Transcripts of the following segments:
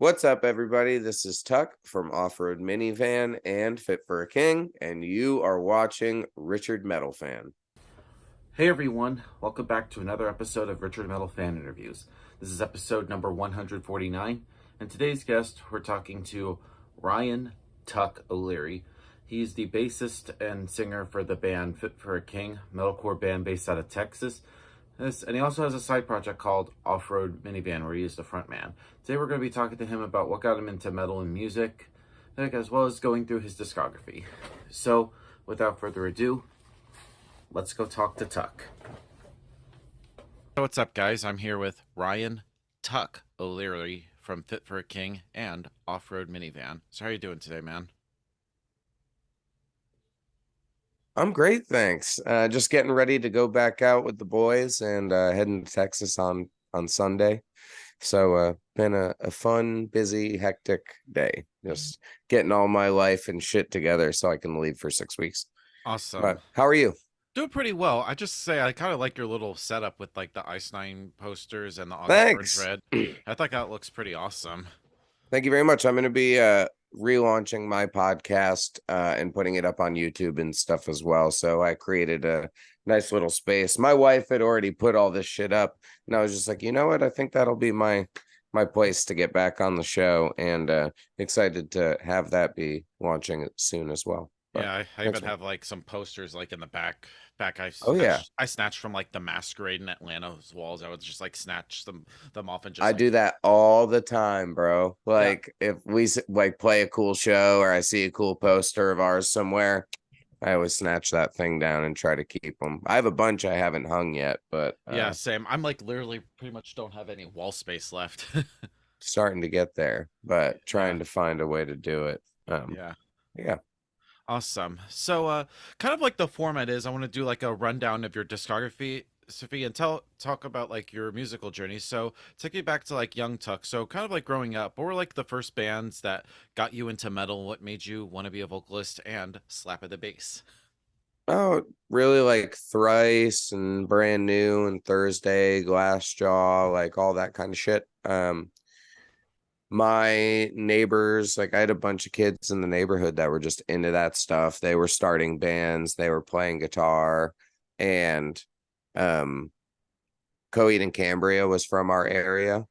What's up, everybody? This is Tuck from Off Road Minivan and Fit for a King, and you are watching Richard Metal Fan. Hey everyone, welcome back to another episode of Richard Metal Fan Interviews. This is episode number 149, and today's guest, we're talking to Ryan Tuck O'Leary. He's the bassist and singer for the band Fit for a King, metalcore band based out of Texas. And he also has a side project called Off Road Minivan, where he is the front man. Today we're going to be talking to him about what got him into metal and music, as well as going through his discography. So, without further ado, let's go talk to Tuck. What's up, guys? I'm here with Ryan Tuck O'Leary from Fit for a King and Off Road Minivan. So how are you doing today, man? I'm great, thanks. Just getting ready to go back out with the boys and heading to Texas on Sunday. So been a fun, busy, hectic day. Just getting all my life and shit together so I can leave for 6 weeks. Awesome. But how are you? Doing pretty well. I just say I kind of like your little setup with like the Ice Nine posters and the August Thanks. Burns Red. I think that looks pretty awesome. Thank you very much. I'm going to be relaunching my podcast and putting it up on YouTube and stuff as well. So I created a nice little space. My wife had already put all this shit up, and I was just like, you know what? I think that'll be my place to get back on the show, and excited to have that be launching it soon as well. But yeah, I even have like some posters like in the back. I snatched from like the Masquerade in Atlanta's walls. I would just like snatch them off and just. I do that all the time, bro. Like if we like play a cool show or I see a cool poster of ours somewhere, I always snatch that thing down and try to keep them. I have a bunch I haven't hung yet, but yeah, same. I'm like literally pretty much don't have any wall space left. Starting to get there, but trying to find a way to do it. Yeah. Awesome. So, kind of like the format is, I want to do like a rundown of your discography, Sophie, and talk about like your musical journey. So, take me back to like young Tuck. So, kind of like growing up, what were like the first bands that got you into metal? What made you want to be a vocalist and slap at the bass? Oh, really like Thrice and Brand New and Thursday, Glassjaw, like all that kind of shit. My neighbors, like I had a bunch of kids in the neighborhood that were just into that stuff. They were starting bands, they were playing guitar, and Coed and Cambria was from our area,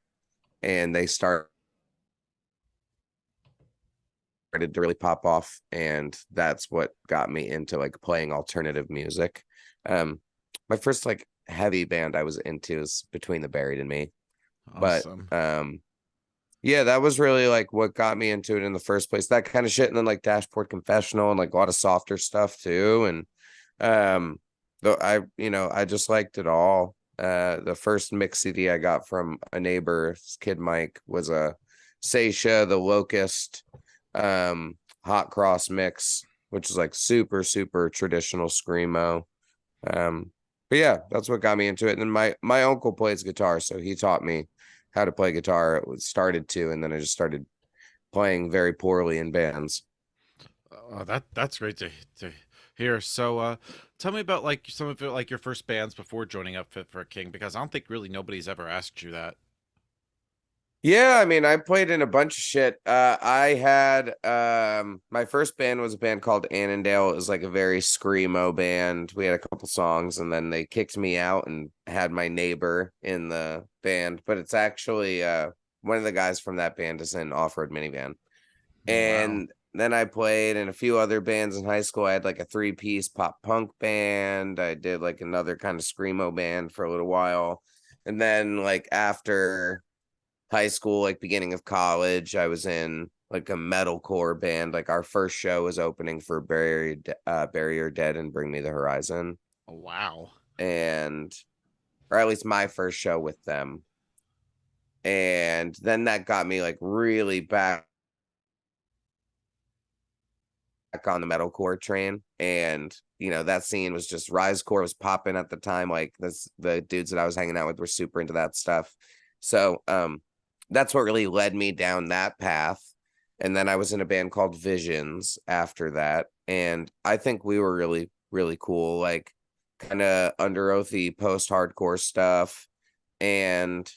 and they started to really pop off, and that's what got me into like playing alternative music. My first like heavy band I was into is Between the Buried and Me. Awesome. But yeah, that was really like what got me into it in the first place. That kind of shit, and then like Dashboard Confessional and like a lot of softer stuff too. And though I just liked it all. The first mix CD I got from a neighbor's kid Mike was a Seisha, the Locust, Hot Cross mix, which is like super, super traditional screamo. But yeah, that's what got me into it. And then my uncle plays guitar, so he taught me how to play guitar. It started to, and then I just started playing very poorly in bands. Oh, that's great to hear. So, tell me about like some of like your first bands before joining up Fit for a King, because I don't think really nobody's ever asked you that. Yeah, I mean, I played in a bunch of shit. I had my first band was a band called Annandale. It was like a very screamo band. We had a couple songs, and then they kicked me out and had my neighbor in the band. But it's actually one of the guys from that band is in Off Road Minivan. And then I played in a few other bands in high school. I had like a 3-piece pop punk band. I did like another kind of screamo band for a little while. And then like after high school, like beginning of college, I was in like a metalcore band. Like our first show was opening for Bury Your Dead and Bring Me the Horizon. Oh, wow. And or at least my first show with them. And then that got me like really back on the metalcore train. And that scene was just Risecore was popping at the time. Like the dudes that I was hanging out with were super into that stuff. So that's what really led me down that path. And then I was in a band called Visions after that. And I think we were really, really cool, like kind of under oathy post-hardcore stuff. And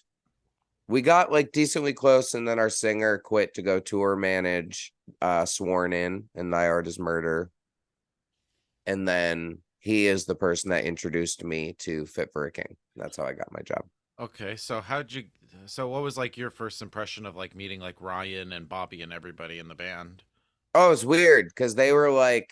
we got like decently close, and then our singer quit to go tour manage Sworn In and Thy Art Is Murder. And then he is the person that introduced me to Fit for a King. That's how I got my job. Okay, so how'd you? So what was like your first impression of like meeting like Ryan and Bobby and everybody in the band? Oh, it's weird because they were like,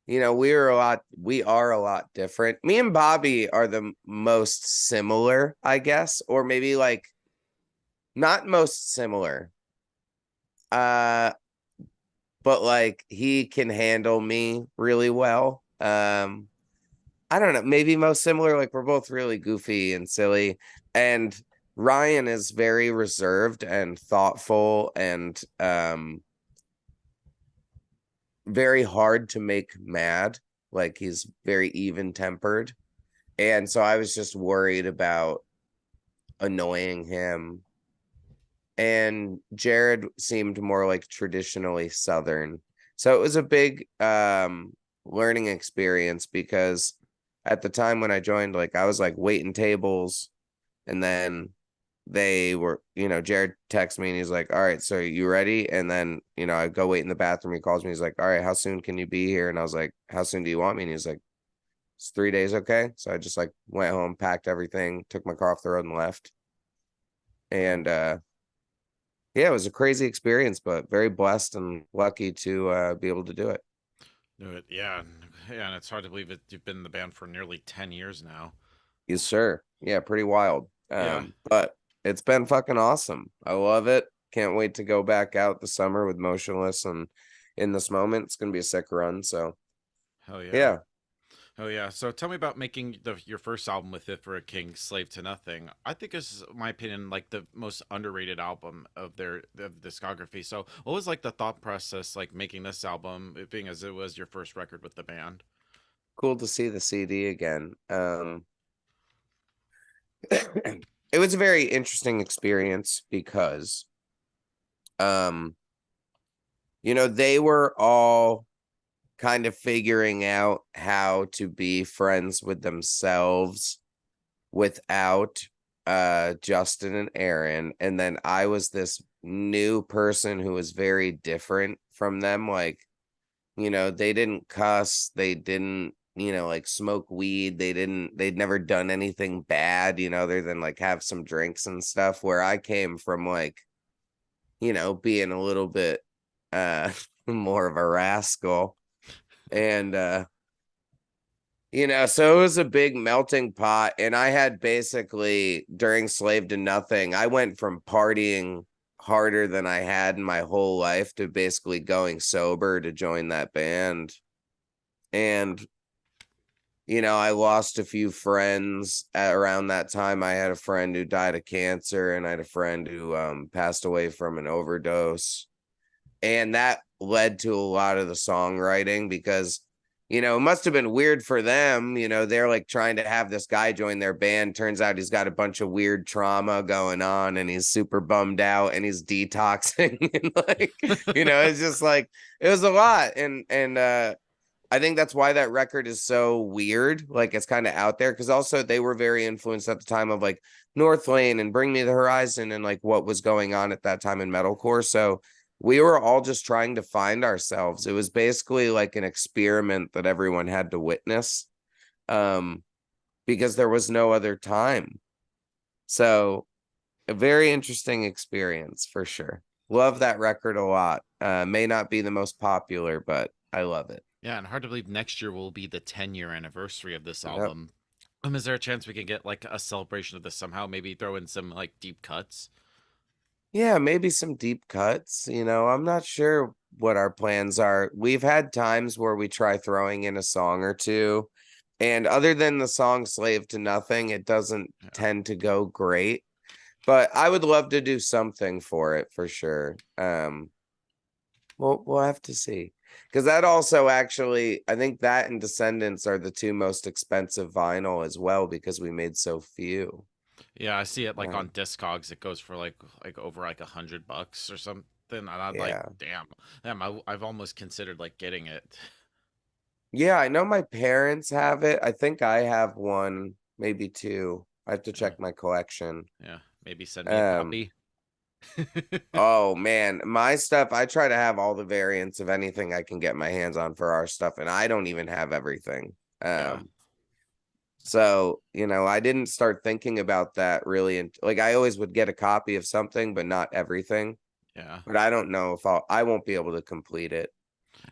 we are a lot different. Me and Bobby are the most similar, I guess, or maybe like not most similar. Uh, but like he can handle me really well. I don't know, maybe most similar. Like we're both really goofy and silly, and Ryan is very reserved and thoughtful and very hard to make mad. Like he's very even tempered. And so I was just worried about annoying him. And Jared seemed more like traditionally Southern. So it was a big learning experience because at the time when I joined, like I was like waiting tables, and then they were, Jared texts me and he's like, all right, so you ready? And then, I go wait in the bathroom. He calls me. He's like, all right, how soon can you be here? And I was like, how soon do you want me? And he's like, it's 3 days. Okay. So I just like went home, packed everything, took my car off the road and left. And yeah, it was a crazy experience, but very blessed and lucky to be able to do it. Do it, yeah, yeah, and it's hard to believe it. You've been in the band for nearly 10 years now. Yes, sir. Yeah, pretty wild. Yeah, But it's been fucking awesome. I love it. Can't wait to go back out the summer with Motionless and in this moment. It's gonna be a sick run. So hell yeah. yeah, Oh yeah. So tell me about making your first album with It for a King, Slave to Nothing. I think is my opinion like the most underrated album of their discography. So what was like the thought process like making this album, it being as it was your first record with the band? cool to see the CD again. It was a very interesting experience because um, they were all kind of figuring out how to be friends with themselves without Justin and Aaron. And then I was this new person who was very different from them. Like, they didn't cuss, they didn't, like smoke weed, they'd never done anything bad, other than like have some drinks and stuff. Where I came from, like, being a little bit more of a rascal. And so it was a big melting pot. And I had basically during Slave to Nothing, I went from partying harder than I had in my whole life to basically going sober to join that band. And, I lost a few friends around that time. I had a friend who died of cancer, and I had a friend who passed away from an overdose. And that led to a lot of the songwriting because it must have been weird for them. They're like trying to have this guy join their band. Turns out he's got a bunch of weird trauma going on and he's super bummed out and he's detoxing. And like, it's just like it was a lot. And I think that's why that record is so weird. Like it's kind of out there because also they were very influenced at the time of like North Lane and Bring Me the Horizon and like what was going on at that time in metalcore. So we were all just trying to find ourselves. It was basically like an experiment that everyone had to witness, because there was no other time. So a very interesting experience for sure. Love that record a lot. May not be the most popular, but I love it. Yeah, and hard to believe next year will be the 10-year anniversary of this Yep. album. Is there a chance we can get like a celebration of this somehow? Maybe throw in some like deep cuts. Yeah, maybe some deep cuts. I'm not sure what our plans are. We've had times where we try throwing in a song or two, and other than the song Slave to Nothing, it doesn't Yeah. tend to go great. But I would love to do something for it for sure. We'll have to see. Because that also actually, I think that and Descendants are the two most expensive vinyl as well because we made so few. Yeah, I see it like Right. on Discogs. It goes for like over like $100 or something. And I'm like, Yeah. damn. I've almost considered like getting it. Yeah, I know my parents have it. I think I have one, maybe two. I have to Yeah, check my collection. yeah. Maybe send me a Um, copy. oh man, my stuff, I try to have all the variants of anything I can get my hands on for our stuff, and I don't even have everything. Yeah, So, I didn't start thinking about that really. And like, I always would get a copy of something, but not everything. yeah, But I don't know if I won't be able to complete it.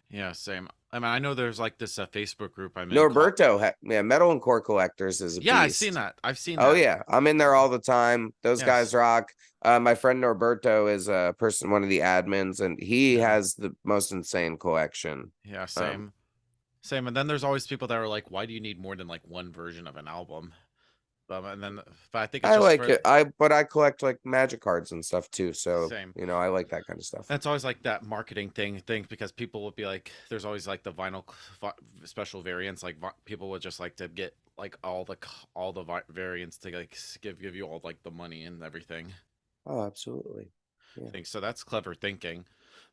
yeah. Same. I mean, I know there's like this Facebook group I'm in called. Norberto, yeah, Metal and Core Collectors is a Yeah, I've seen beast. that. I've seen Oh that. yeah, I'm in there all the time. Those Yes. guys rock. My friend Norberto is a person, one of the admins, and he Yeah. has the most insane collection. Yeah. Um, Same. Same. And then there's always people that are like, "Why do you need more than like one version of an album?" And then, but I think it's I just like for it. But I collect like magic cards and stuff too. So, same. I like that kind of stuff. And it's always like that marketing thing because people would be like, there's always like the vinyl special variants. Like people would just like to get like all the variants to like give you all like the money and everything. Oh, absolutely. Yeah. Think so. That's clever thinking.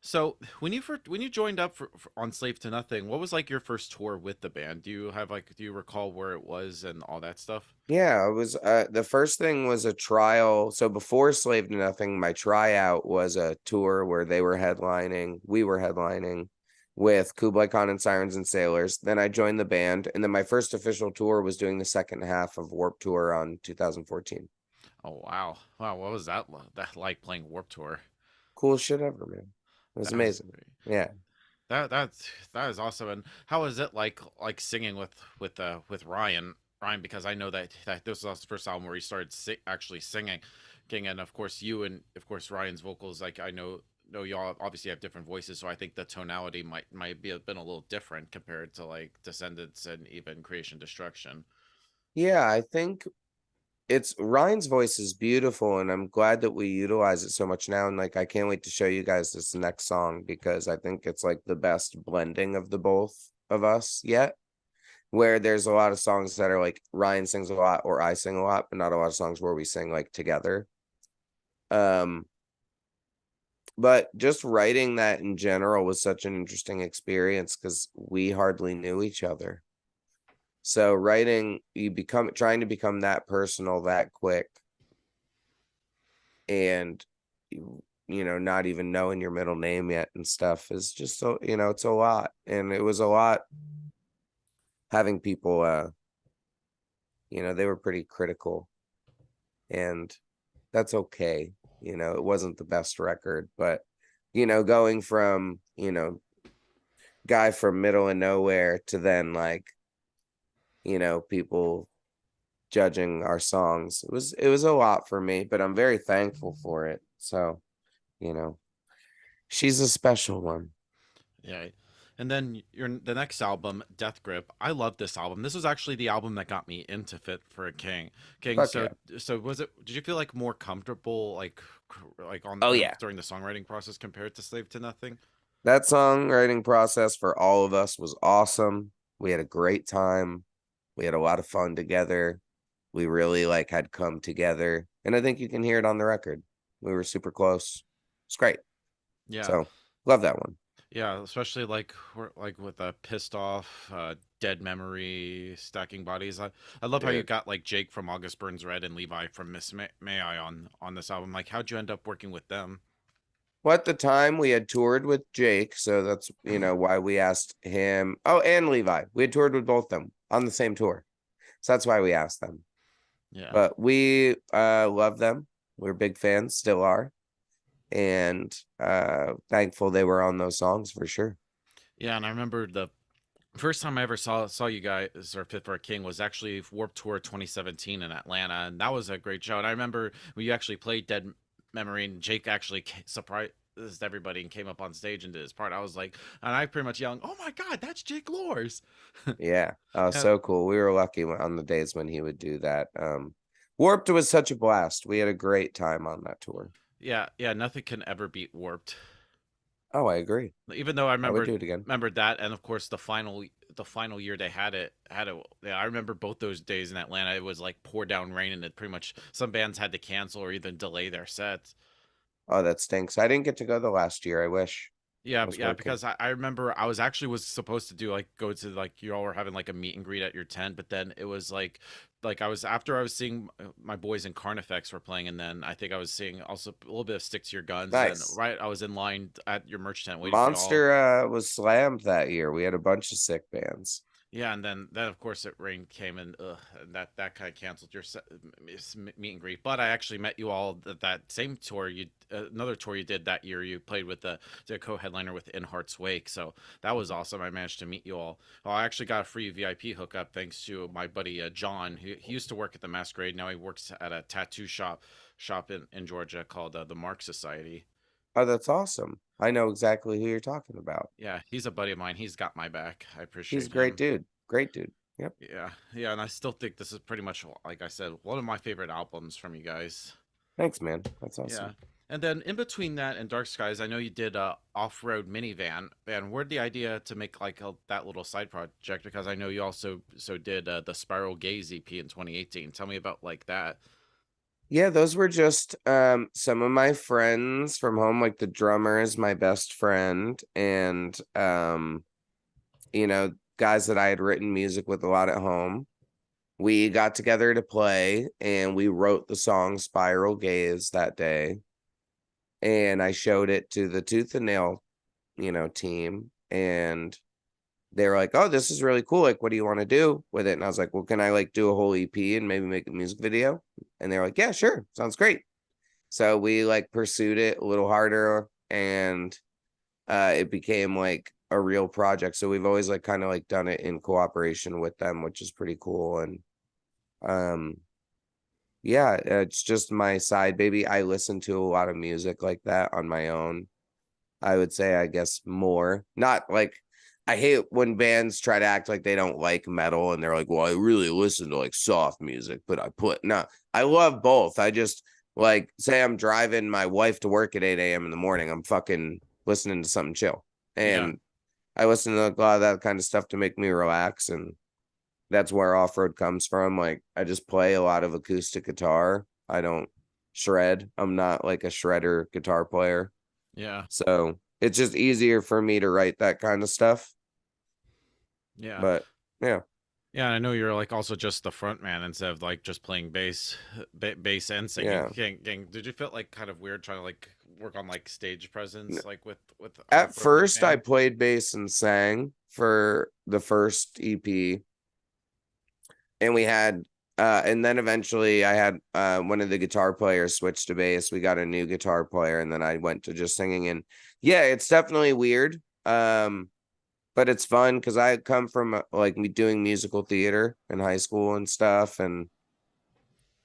So when you joined up on Slave to Nothing, what was like your first tour with the band? Do you recall where it was and all that stuff? Yeah, it was the first thing was a trial. So before Slave to Nothing, my tryout was a tour where they were headlining, we were headlining with Kublai Khan and Sirens and Sailors. Then I joined the band, and then my first official tour was doing the second half of Warp Tour on 2014. Oh wow, wow! What was that like playing Warp Tour? Coolest shit ever, man. It was That was amazing. Yeah. that is awesome. And how is it like singing with Ryan? Ryan, because I know that this was the first album where he started actually singing, and of course you and of course Ryan's vocals. Like I know y'all obviously have different voices, so I think the tonality might be been a little different compared to like Descendants and even Creation Destruction. Yeah, I think it's Ryan's voice is beautiful, and I'm glad that we utilize it so much now. And like, I can't wait to show you guys this next song because I think it's like the best blending of the both of us yet. Where there's a lot of songs that are like Ryan sings a lot or I sing a lot, but not a lot of songs where we sing like together. Um, but just writing that in general was such an interesting experience because we hardly knew each other. So writing, trying to become that personal that quick and not even knowing your middle name yet and stuff is just so, it's a lot. And it was a lot having people they were pretty critical, and that's okay. It wasn't the best record, but going from, guy from middle of nowhere to then like, people judging our songs. It was a lot for me, but I'm very thankful for it. So, you know, she's a special one. Yeah. And then the next album, Death Grip. I love this album. This was actually the album that got me into Fit for a King. Fuck So yeah. was it? Did you feel like more comfortable, like on Oh yeah. during the songwriting process compared to Slave to Nothing? That songwriting process for all of us was awesome. We had a great time. We had a lot of fun together. We really like had come together. And I think you can hear it on the record. We were super close. It's great. Yeah, So love that one. yeah. Especially like with Pissed Off, Dead Memory, Stacking Bodies. I love how you Dude. got like Jake from August Burns Red and Levi from Miss May I on this album. Like, how'd you end up working with them? Well, at the time we had toured with Jake, so that's why we asked him. Oh, and Levi. We had toured with both them on the same tour. So that's why we asked them. Yeah. But we love them. We're big fans, still are. And thankful they were on those songs for sure. Yeah, and I remember the first time I ever saw you guys or Fit for a King was actually Warp Tour 2017 in Atlanta, and that was a great show. And I remember when you actually played Dead Memory, and Jake actually surprised everybody and came up on stage and did his part. I was like, and I pretty much yelling, "Oh my God, that's Jake Lors!" Yeah. Oh, And so cool. We were lucky on the days when he would do that. Warped was such a blast. We had a great time on that tour. yeah, yeah, nothing can ever beat Warped. Oh, I agree. Even though I I would do it again. remembered that, and of course the final year they had it. Yeah, I remember both those days in Atlanta. It was like pour down rain, and it pretty much some bands had to cancel or even delay their sets. Oh, that stinks. I didn't get to go the last year. I wish. Yeah, That was yeah, really cool. because I remember I was supposed to do like go to like you all were having like a meet and greet at your tent, but then it was like I was after I was seeing my boys in Carnifex were playing, and then I think I was seeing also a little bit of Stick to Your Guns, and then Nice. right I was in line at your merch tent waiting for y'all. Monster was slammed that year. We had a bunch of sick bands. Yeah, and then of course it rain came and that kind of canceled your meet and greet. But I actually met you all that same tour you another tour you did that year. You played with the co-headliner with In Heart's Wake, so that was awesome. I managed to meet you all. Well, I actually got a free VIP hookup thanks to my buddy John. He used to work at the Masquerade. Now he works at a tattoo shop in Georgia called the Mark Society. Oh, that's awesome. I know exactly who you're talking about. Yeah, he's a buddy of mine. He's got my back. I He's a appreciate great him. dude. Great dude. Yep. Yeah, yeah, and I still think this is pretty much like I said, one of my favorite albums from you guys. Thanks, man. That's Yeah, awesome. and then in between that and Dark Skies, I know you did Off Road Minivan. And where'd the idea to make like that little side project? Because I know you also did the Spiral Gaze EP in 2018. Tell me about like that. Yeah, those were just some of my friends from home. Like the drummer is my best friend, and you know, guys that I had written music with a lot at home. We got together to play, and we wrote the song Spiral Gaze that day, and I showed it to the Tooth and Nail, team, and they were like, "Oh, this is really cool. Like, what do you want to do with it?" And I was like, "Well, can I like do a whole EP and maybe make a music video?" And they were like, "Yeah, sure. Sounds great." So we like pursued it a little harder, and it became like a real project. So we've always like kind of like done it in cooperation with them, which is pretty cool. And um yeah, it's just my side baby. I listen to a lot of music like that on my own. I would say, I guess, more. Not like I hate when bands try to act like they don't like metal and they're like, well, I really listen to like soft music, but no, I love both. I just like say I'm driving my wife to work at 8 a.m. in the morning. I'm fucking listening to something chill. Yeah, And I listen to a lot of that kind of stuff to make me relax. And that's where off road comes from. Like I just play a lot of acoustic guitar. I don't shred. I'm not like a shredder guitar player. yeah, So it's just easier for me to write that kind of stuff. yeah. But yeah, Yeah, and I know you're like also just the front man instead of like just playing bass and singing. yeah. Did you feel like kind of weird trying to like work on like stage N- presence like with At Off Road first, I Minivan? played bass and sang for the first EP, and we had, and then eventually I had one of the guitar players switch to bass. We got a new guitar player, and then I went to just singing. And yeah, it's definitely weird. But it's fun because I come from like me doing musical theater in high school and stuff, and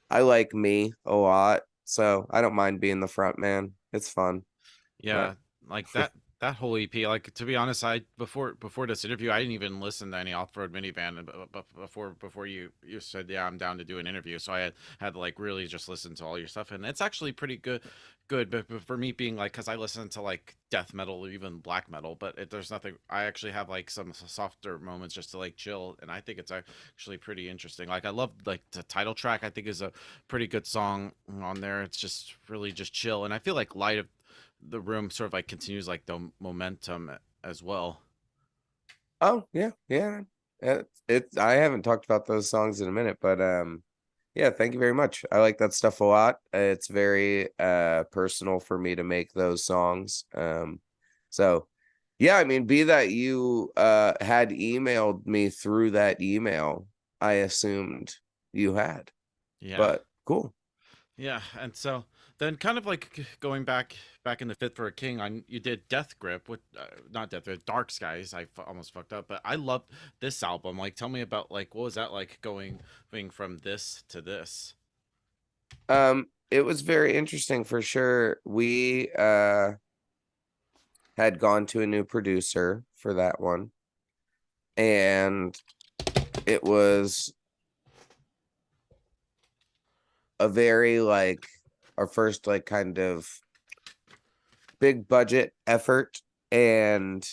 I like me a lot, so I don't mind being the front man. It's fun, but Yeah, like that whole EP. Like to be honest, I before this interview, I didn't even listen to any Off Road Minivan. But before you said yeah, I'm down to do an interview, so I had to like really just listen to all your stuff, and it's actually pretty good. Good, but for me being like, because I listen to like death metal or even black metal, but there's nothing. I actually have like some softer moments just to like chill, and I think it's actually pretty interesting. Like I love like the title track. I think is a pretty good song on there. It's just really just chill, and I feel like Light of the Room sort of like continues like the momentum as well. oh yeah, yeah. I haven't talked about those songs in a minute, but yeah, thank you very much. I like that stuff a lot. It's very personal for me to make those songs. So yeah, I mean, be that you had emailed me through that email, I assumed you had, Yeah. but cool. Yeah, and so then kind of like going back in the Fit for a King, on you did Death Grip with not Death Grip, Dark Skies. Almost fucked up, but I loved this album. Like, tell me about like what was that like going from this to this? It was very interesting for sure. We had gone to a new producer for that one, and it was a very like our first like kind of big budget effort, and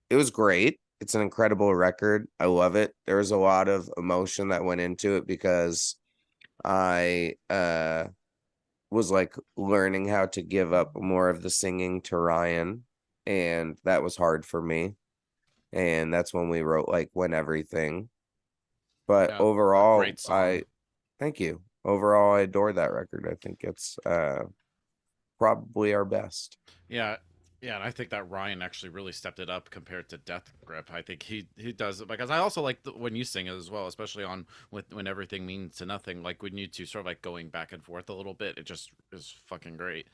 it was great. It's an incredible record. I love it. There was a lot of emotion that went into it because I was like learning how to give up more of the singing to Ryan. and that was hard for me. And that's when we wrote like When Everything. But Yeah, a overall, great song. thank you. Overall, I adore that record. I think it's probably our best. Yeah, yeah, and I think that Ryan actually really stepped it up compared to Death Grip. I think he does it because I also like when you sing it as well, especially on with When Everything Means to Nothing. Like when you two sort of like going back and forth a little bit, it just is fucking great.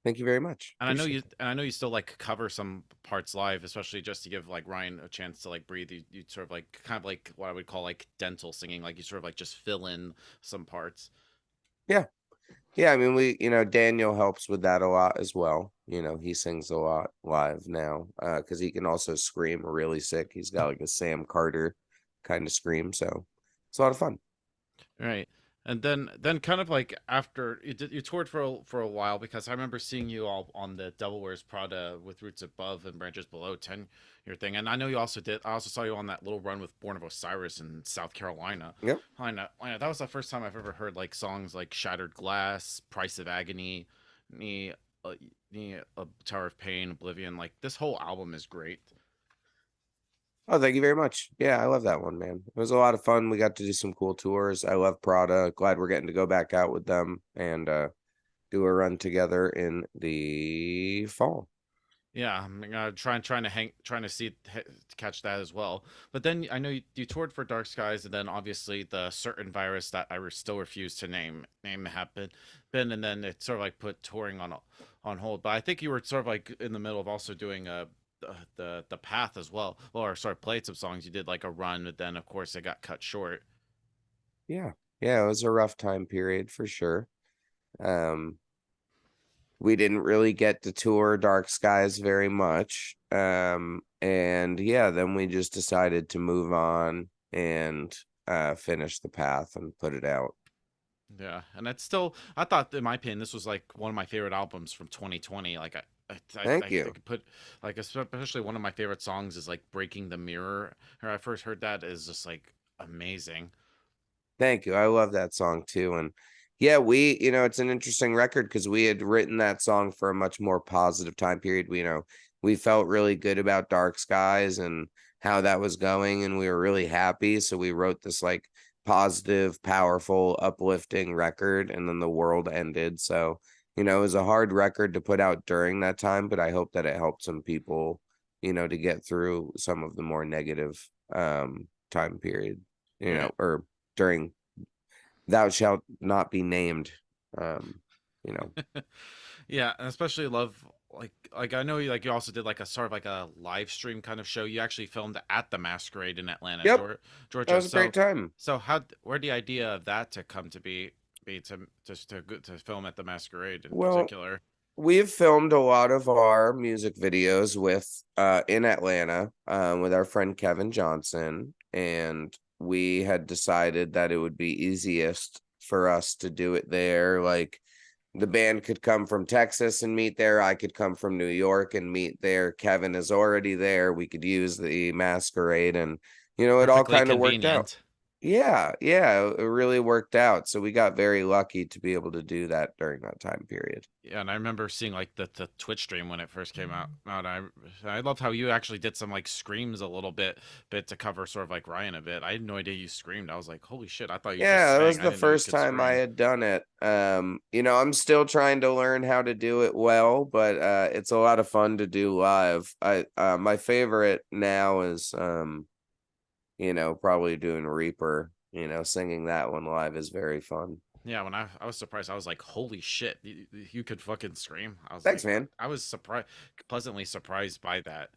Thank you very much. Appreciate it. And I know you still like cover some parts live, especially just to give like Ryan a chance to like breathe. You sort of like kind of like what I would call like dental singing, like you sort of like just fill in some parts. Yeah. Yeah, I mean, Daniel helps with that a lot as well. He sings a lot live now, because he can also scream really sick. He's got like a Sam Carter kind of scream, so it's a lot of fun. Right. And then kind of like after you toured for a while because I remember seeing you all on the Devil Wears Prada with Roots Above and Branches Below 10 year thing. And I know you also did I also saw you on that little run with Born of Osiris in South Carolina. Yep. That was the first time I've ever heard like songs like Shattered Glass, Price of Agony, Me uh, Me a Tower of Pain, Oblivion. Like this whole album is great. Oh, thank you very much. Yeah, I love that one, man. It was a lot of fun. We got to do some cool tours. I love Prada. Glad we're getting to go back out with them and do a run together in the fall. Yeah, I'm trying to catch that as well. But then I know you toured for Dark Skies, and then obviously the certain virus that still refuse to name happened, and then it sort of like put touring on hold. But I think you were sort of like in the middle of also doing the path as well, or sort of played some songs. You did like a run, but then of course it got cut short. Yeah. Yeah, it was a rough time period for sure. Um, we didn't really get to tour Dark Skies very much. And yeah, then we just decided to move on and finish the path and put it out. Yeah, and it's still I thought in my opinion this was like one of my favorite albums from 2020. Like Thank I you. could put like especially one of my favorite songs is like Breaking the Mirror. When I first heard that is just like amazing. Thank you. I love that song too. And yeah, it's an interesting record because we had written that song for a much more positive time period. We felt really good about Dark Skies and how that was going, and we were really happy. So we wrote this like positive, powerful, uplifting record, and then the world ended. So, it was a hard record to put out during that time, but I hope that it helped some people, to get through some of the more negative time period, Yeah. or during Thou Shalt Not Be Named. Um, you know. Yeah, and especially love like I know you also did like a sort of like a live stream kind of show. You actually filmed at the Masquerade in Atlanta, Yep, that Georgia. was a great time. So how where the idea of that to come to be to just to film at the Masquerade in Well, particular? we've filmed a lot of our music videos with in Atlanta with our friend Kevin Johnson, and we had decided that it would be easiest for us to do it there. Like the band could come from Texas and meet there. I could come from New York and meet there. Kevin is already there. We could use the Masquerade, and it all Perfectly kind of worked out. convenient. Yeah, yeah, it really worked out. So we got very lucky to be able to do that during that time period. Yeah, and I remember seeing like the Twitch stream when it first came out. I loved how you actually did some like screams a little bit to cover sort of like Ryan a bit. I had no idea you screamed. I was like, holy shit! I thought you just Yeah, that was sang. I the didn't know you first could time I scream. had done it. I'm still trying to learn how to do it well, but it's a lot of fun to do live. My favorite now is probably doing Reaper. Singing that one live is very fun. Yeah, when I was surprised, I was like, "Holy shit, you could fucking scream!" I was Thanks, like, man. I was surprised, pleasantly surprised by that.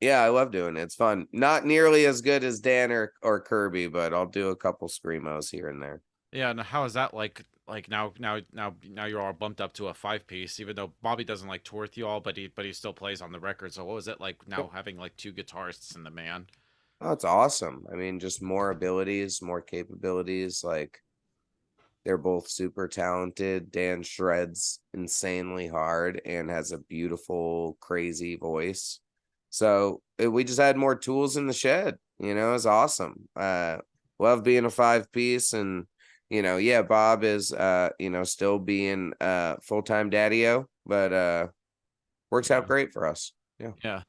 Yeah, I love doing it. It's fun. Not nearly as good as Dan or Kirby, but I'll do a couple screamos here and there. Yeah, and how is that like? Like now you're all bumped up to a 5 piece, even though Bobby doesn't like tour with you all, but he still plays on the record. So what was it like now Yep. having like two guitarists in the band? Oh, it's awesome. I mean, just more abilities, more capabilities. Like they're both super talented. Dan shreds insanely hard and has a beautiful, crazy voice. So we just had more tools in the shed. It's awesome. Love being a 5 piece, and yeah, Bob is still being full-time daddy-o, but Works out Yeah. great for us. Yeah. Yeah.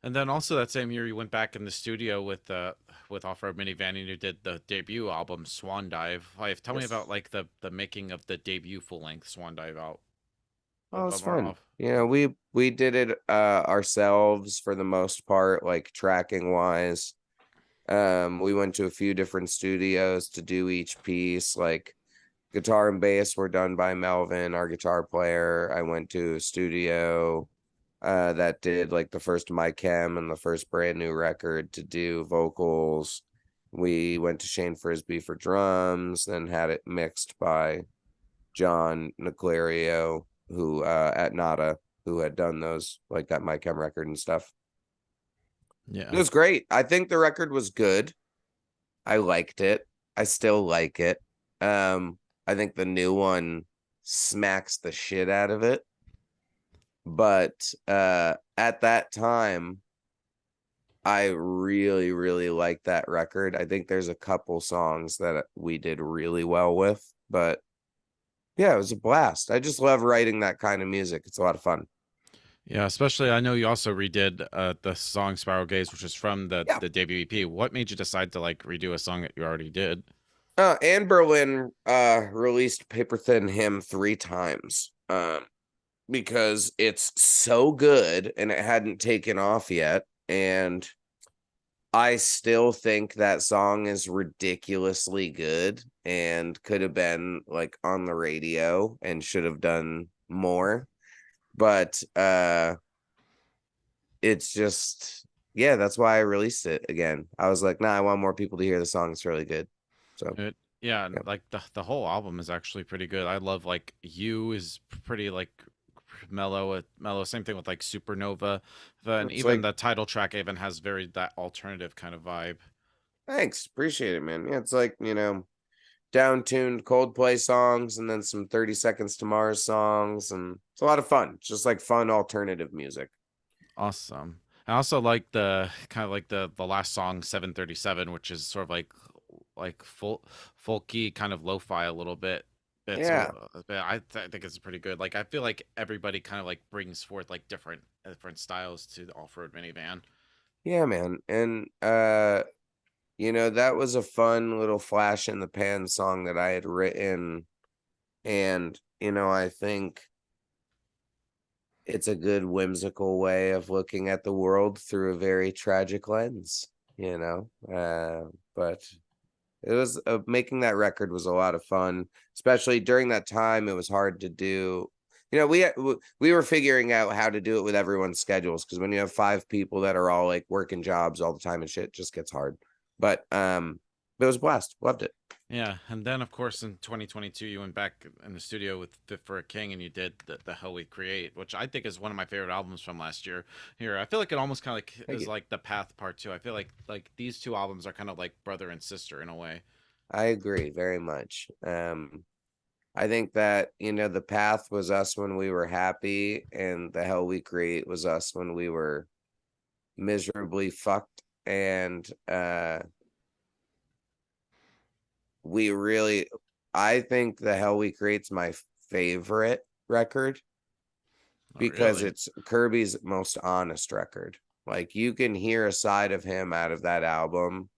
And then also that same year you went back in the studio with Off Road Minivan and you did the debut album Swan Dive. Like, tell me about Yes. like the making of the debut full length Swan Dive out Oh, it's of our fun. off. We did it ourselves for the most part, like tracking wise. We went to a few different studios to do each piece. Like guitar and bass were done by Melvin, our guitar player. I went to a studio that did like the first My Chem and the first brand new record to do vocals. We went to Shane Frisbee for drums, then had it mixed by John Niclario, who at Nada, who had done those like that My Chem record and stuff. It Yeah. was great. I think the record was good. I liked it. I still like it. I think the new one smacks the shit out of it. But at that time, I really, really liked that record. I think there's a couple songs that we did really well with, but yeah, it was a blast. I just love writing that kind of music. It's a lot of fun. Yeah, especially I know you also redid the song Spiral Gaze, which is from Yeah. the debut EP. What made you decide to like redo a song that you already did? Anne Berlin released Paper Thin Hymn 3 times. Because it's so good and it hadn't taken off yet. And I still think that song is ridiculously good and could have been like on the radio and should have done more. But it's just yeah, that's why I released it again. I was like, nah, I want more people to hear the song. It's really good. So Yeah, yeah. and like the whole album is actually pretty good. I love like You is pretty like mellow. Same thing with like Supernova, and It's even like the title track even has very that alternative kind of vibe. thanks. Appreciate it, man. Yeah, it's like, down-tuned Coldplay songs and then some 30 Seconds to Mars songs, and it's a lot of fun. It's just like fun alternative music. Awesome. I also like the kind of like the last song 737, which is sort of like folky kind of lo-fi a little bit. Yeah. I think it's pretty good. Like I feel like everybody kind of like brings forth like different styles to the off-road minivan. Yeah, man. And that was a fun little flash in the pan song that I had written. And, I think it's a good whimsical way of looking at the world through a very tragic lens, but it was making that record was a lot of fun, especially during that time. It was hard to do. We were figuring out how to do it with everyone's schedules, because when you have 5 people that are all like working jobs all the time and shit, it just gets hard. But it was a blast. Loved it. Yeah, and then of course in 2022 you went back in the studio with Fit for a King and you did the Hell We Create, which I think is one of my favorite albums from last year. Here, I feel like it almost kind of like Thank is you. like the Path Part 2. I feel like these two albums are kind of like brother and sister in a way. I agree very much. I think that the path was us when we were happy, and the hell we create was us when we were miserably fucked. And we really, I think the hell we create's my favorite record Oh, because really? it's Kirby's most honest record. Like you can hear a side of him out of that album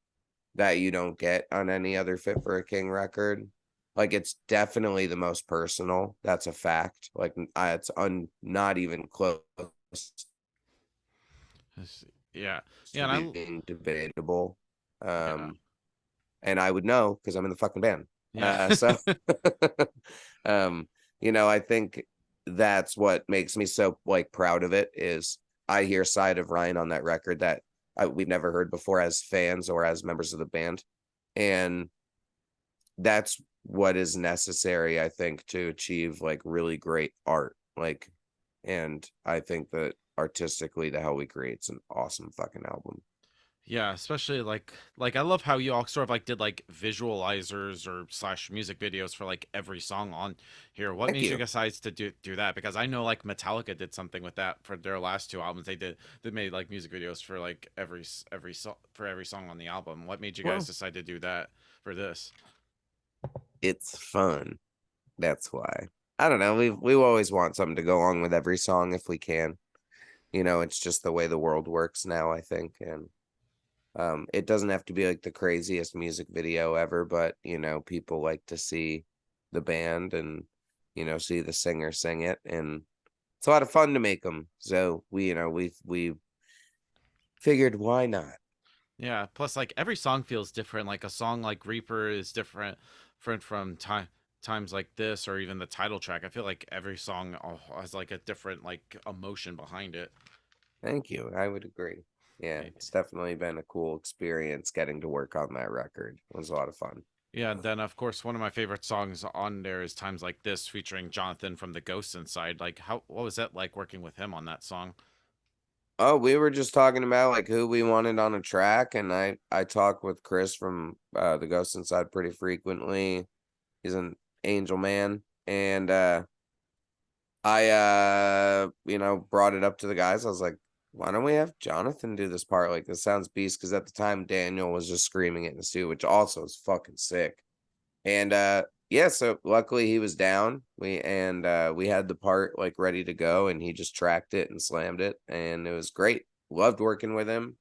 that you don't get on any other Fit for a King record. Like it's definitely the most personal. That's a fact. Like it's not even close Yeah. Yeah, to and I being debatable. yeah. And I would know because I'm in the fucking band. Yeah. So um, I think that's what makes me so like proud of it is I hear side of Ryan on that record that we've never heard before as fans or as members of the band. And that's what is necessary, I think, to achieve like really great art. Like, and I think that artistically, The Hell We Create's an awesome fucking album. Yeah, especially like I love how you all sort of like did like visualizers or slash music videos for like every song on here. What Thank made you you. decide to do that? Because I know like Metallica did something with that for their last two albums. They made like music videos for like every song for every song on the album. What made you guys Well, decide to do that for this? it's fun. That's why. I don't know. We always want something to go along with every song if we can. It's just the way the world works now, I think. And it doesn't have to be like the craziest music video ever, but people like to see the band and see the singer sing it, and it's a lot of fun to make them. So we figured, why not? Yeah. Plus, like every song feels different. Like a song like Reaper is different from times like this, or even the title track. I feel like every song has like a different like emotion behind it. Thank you. I would agree. Yeah, Eh, it's definitely been a cool experience getting to work on that record. It was a lot of fun. Yeah, and then of course one of my favorite songs on there is "Times Like This" featuring Jonathan from the Ghosts Inside. Like, what was that like working with him on that song? Oh, we were just talking about like who we wanted on a track, and I talk with Chris from the Ghost Inside pretty frequently. He's an angel man, and I brought it up to the guys. I was like, why don't we have Jonathan do this part? Like, this sounds beast, because at the time Daniel was just screaming it in the studio, which also is fucking sick. And yeah, so luckily he was down. We had the part like ready to go, and he just tracked it and slammed it, and it was great. Loved working with him,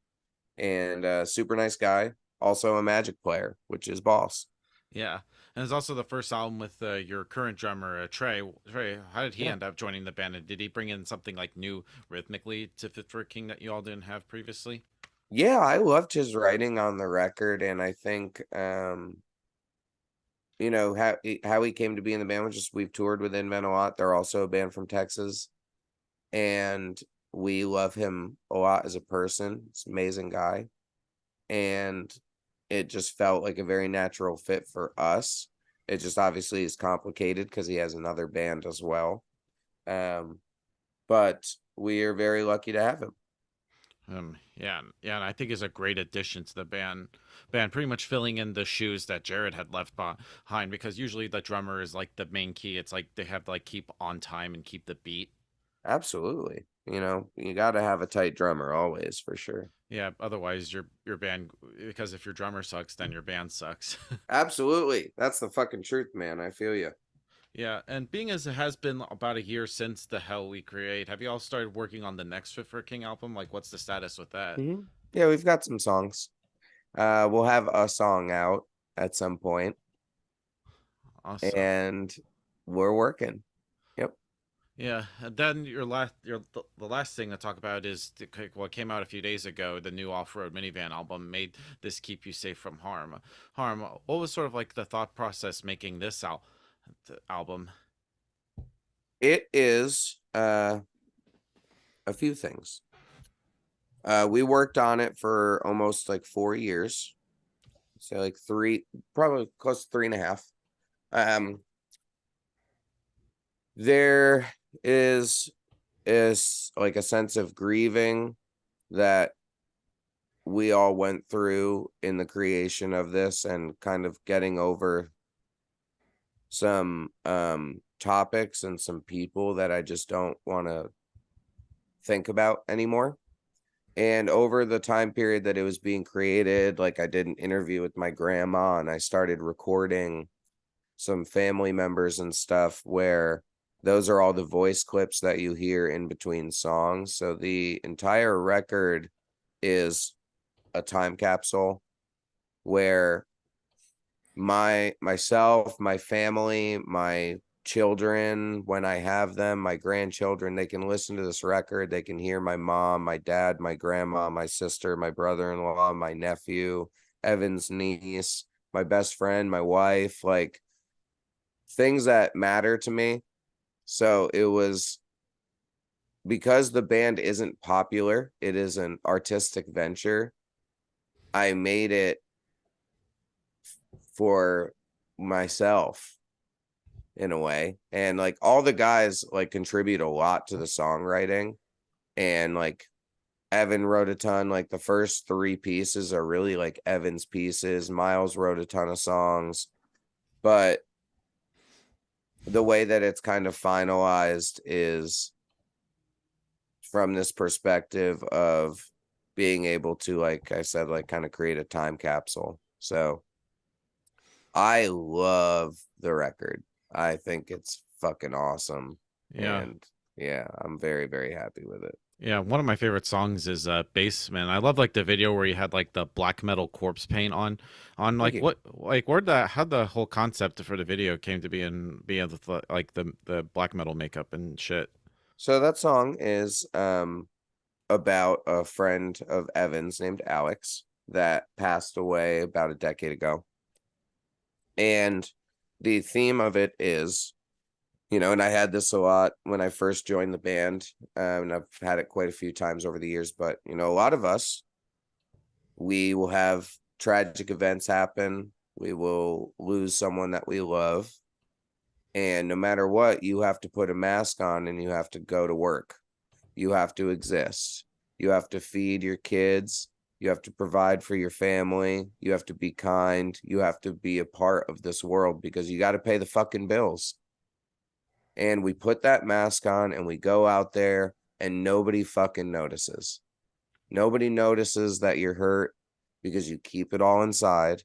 and super nice guy. Also a Magic player, which is boss. Yeah, and it's also the first album with your current drummer Trey. Trey, how did he Yeah. end up joining the band? And did he bring in something like new rhythmically to Fit for a King that you all didn't have previously? Yeah, I loved his writing on the record, and I think how he came to be in the band was just, we've toured with Invent a lot. They're also a band from Texas, and we love him a lot as a person. He's an amazing guy, and it just felt like a very natural fit for us. It just obviously is complicated because he has another band as well. But we are very lucky to have him. Yeah, yeah, and I think is a great addition to the band, pretty much filling in the shoes that Jared had left behind. Because usually the drummer is like the main key. It's like they have to like keep on time and keep the beat. Absolutely. You got to have a tight drummer always, for sure. Yeah, otherwise your band, because if your drummer sucks, then your band sucks. Absolutely. That's the fucking truth, man. I feel you. Yeah, and being as it has been about a year since The Hell We Create, have you all started working on the next Fit for a King album? Like, what's the status with that? Yeah, we've got some songs. We'll have a song out at some point, Awesome. and we're working. Yep. Yeah, and then the last thing to talk about is what came out a few days ago. The new Off Road Minivan album made this keep you safe from harm. Harm. What was sort of like the thought process making this album? It is a few things. We worked on it for almost like 4 years. So like three, probably close to 3.5. There is like a sense of grieving that we all went through in the creation of this, and kind of getting over some topics and some people that I just don't want to think about anymore. And over the time period that it was being created, like, I did an interview with my grandma, and I started recording some family members and stuff, where those are all the voice clips that you hear in between songs. So the entire record is a time capsule where myself, my family, my children, when I have them, my grandchildren, they can listen to this record. They can hear my mom, my dad, my grandma, my sister, my brother-in-law, my nephew, Evan's niece, my best friend, my wife, like, things that matter to me. So it was, because the band isn't popular, it is an artistic venture. I made it for myself in a way. And like, all the guys like contribute a lot to the songwriting, and like Evan wrote a ton. Like, the first 3 pieces are really like Evan's pieces. Miles wrote a ton of songs, but the way that it's kind of finalized is from this perspective of being able to, like I said, like, kind of create a time capsule. So I love the record. I think it's fucking awesome. Yeah, And Yeah, I'm very, very happy with it. Yeah, one of my favorite songs is Baseman. I love like the video where you had like the black metal corpse paint on Thank like you. what like where the how the whole concept for the video came to be and be able to like the black metal makeup and shit. So that song is about a friend of Evan's named Alex that passed away about a decade ago. And the theme of it is, and I had this a lot when I first joined the band, and I've had it quite a few times over the years, but, a lot of us, we will have tragic events happen. We will lose someone that we love. And no matter what, you have to put a mask on and you have to go to work. You have to exist. You have to feed your kids. You have to provide for your family. You have to be kind. You have to be a part of this world because you got to pay the fucking bills. And we put that mask on and we go out there and nobody fucking notices. Nobody notices that you're hurt because you keep it all inside.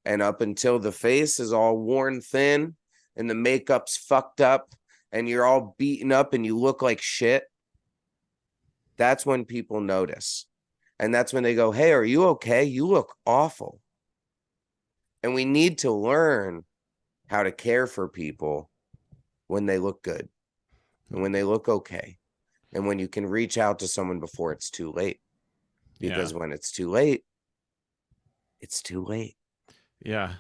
And up until the face is all worn thin and the makeup's fucked up and you're all beaten up and you look like shit, that's when people notice. And that's when they go, hey, are you okay? You look awful. And we need to learn how to care for people when they look good and when they look okay. And when you can reach out to someone before it's too late. Yeah. Because when it's too late, it's too late. Yeah.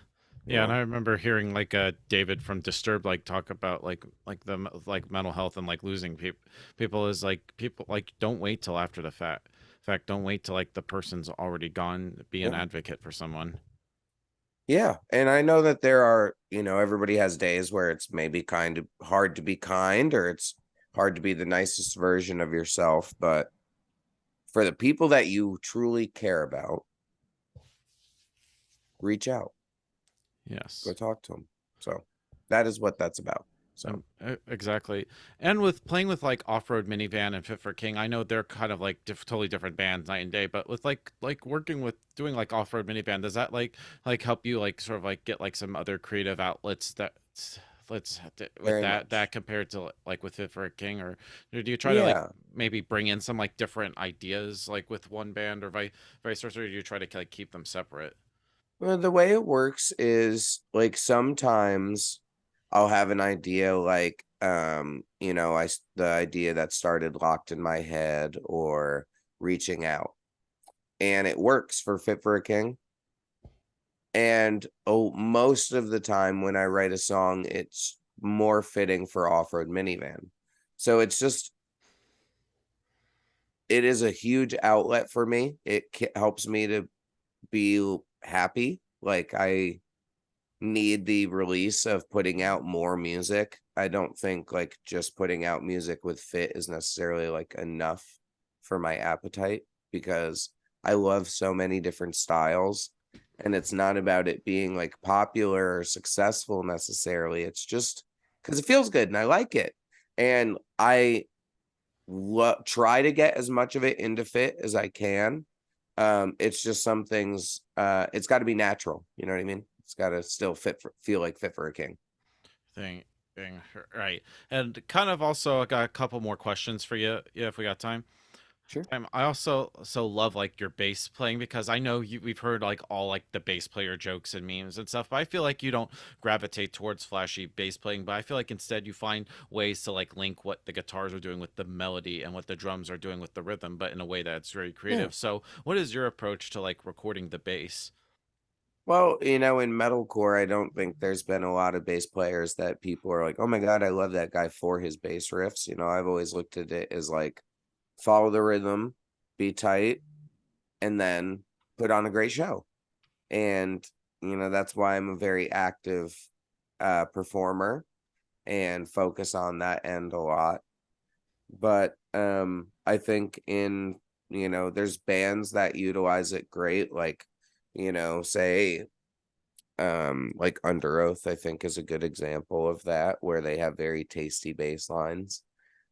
You Yeah, and know? I remember hearing like David from Disturbed like talk about like the like mental health and like losing people is like people like don't wait till after the fact. In fact, don't wait till like the person's already gone. Be an Yeah. advocate for someone. Yeah. And I know that there are, everybody has days where it's maybe kind of hard to be kind or it's hard to be the nicest version of yourself. But for the people that you truly care about, reach out, go Yes. talk to them. So that is what that's about. So Exactly. And with playing with like Off Road Minivan and Fit for King, I know they're kind of like totally different bands night and day. But with like working with doing like Off Road Minivan, does that like help you like sort of like get like some other creative outlets that let's with very that much. compared to like with Fit for a King, or do you try to like Yeah. maybe bring in some like different ideas like with one band or vice versa, or do you try to like keep them separate? Well, the way it works is like sometimes I'll have an idea like the idea that started locked in my head or reaching out and it works for Fit for a King. And most of the time when I write a song, it's more fitting for Off Road Minivan. So it is a huge outlet for me. It helps me to be happy. Like I need the release of putting out more music. I don't think like just putting out music with Fit is necessarily like enough for my appetite because I love so many different styles and it's not about it being like popular or successful necessarily. It's just because it feels good and I like it. And I try to get as much of it into Fit as I can. It's just some things it's got to be natural, you know what I mean? It's got to still feel like Fit for a King. Thing thing right. And kind of also I got a couple more questions for you, yeah, if we got time. Sure. I also so love like your bass playing because I know we've heard like all like the bass player jokes and memes and stuff, but I feel like you don't gravitate towards flashy bass playing, but I feel like instead you find ways to like link what the guitars are doing with the melody and what the drums are doing with the rhythm, but in a way that's very Yeah. creative. So, what is your approach to like recording the bass? Well, in metalcore, I don't think there's been a lot of bass players that people are like, oh my God, I love that guy for his bass riffs. I've always looked at it as like follow the rhythm, be tight, and then put on a great show. And, that's why I'm a very active performer and focus on that end a lot. But I think there's bands that utilize it great, like, say like Under Oath, I think is a good example of that, where they have very tasty bass lines.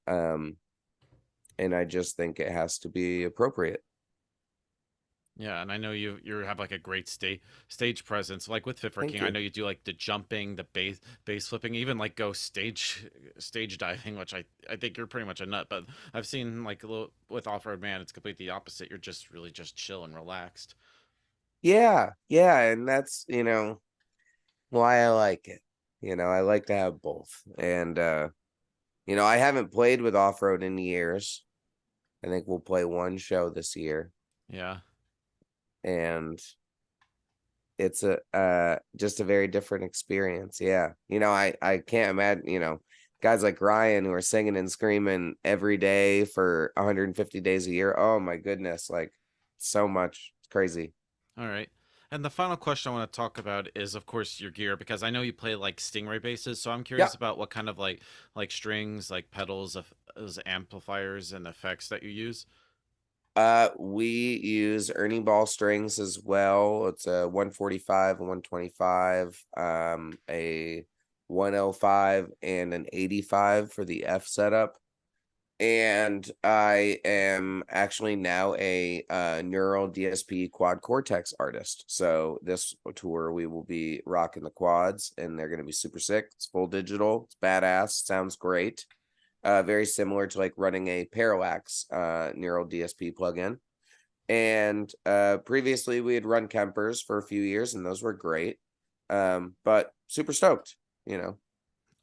Um, and I just think it has to be appropriate. Yeah, and I know you have like a great stage presence. Like with Fit for Thank King, I you. know you do like the jumping, the base flipping, even like go stage diving, which I think you're pretty much a nut. But I've seen like a little with Off Road Man, it's completely the opposite. You're just really just chill and relaxed. Yeah, yeah, and that's, why I like it. I like to have both. And I haven't played with off-road in years. I think we'll play one show this year, Yeah. and it's a just a very different experience. Yeah. I can't imagine, guys like Ryan who are singing and screaming every day for 150 days a year. Oh my goodness, like so much. It's crazy. All right. And the final question I want to talk about is, of course, your gear, because I know you play like Stingray basses. So I'm Yeah. curious about what kind of like strings, like pedals, of as amplifiers and effects that you use. We use Ernie ball strings as well. It's a 145, a 125, a 105, and an 85 for the F setup. And I am actually now a Neural DSP Quad Cortex artist. So this tour we will be rocking the quads, and they're gonna be super sick. It's full digital. It's badass. Sounds great. Very similar to like running a Parallax Neural DSP plugin. And previously we had run Kempers for a few years, and those were great. But super stoked, you know.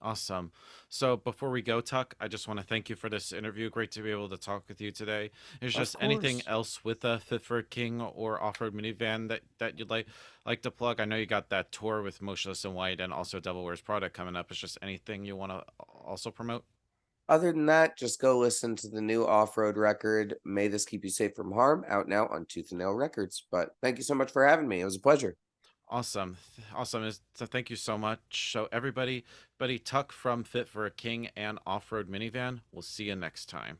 Awesome. So before we go, Tuck, I just want to thank you for this interview. Great to be able to talk with you today. Is Of just anything course. else with a Fit for a King or Off Road Minivan that you'd like to plug? I know you got that tour with Motionless in White and also Devil Wears Prada coming up. Is just anything you want to also promote? Other than that, just go listen to the new off-road record, May This Keep You Safe from Harm, out now on Tooth and Nail Records. But thank you so much for having me. It was a pleasure. Awesome. Awesome. So thank you so much. So everybody, Tuck from Fit for a King and Off Road Minivan. We'll see you next time.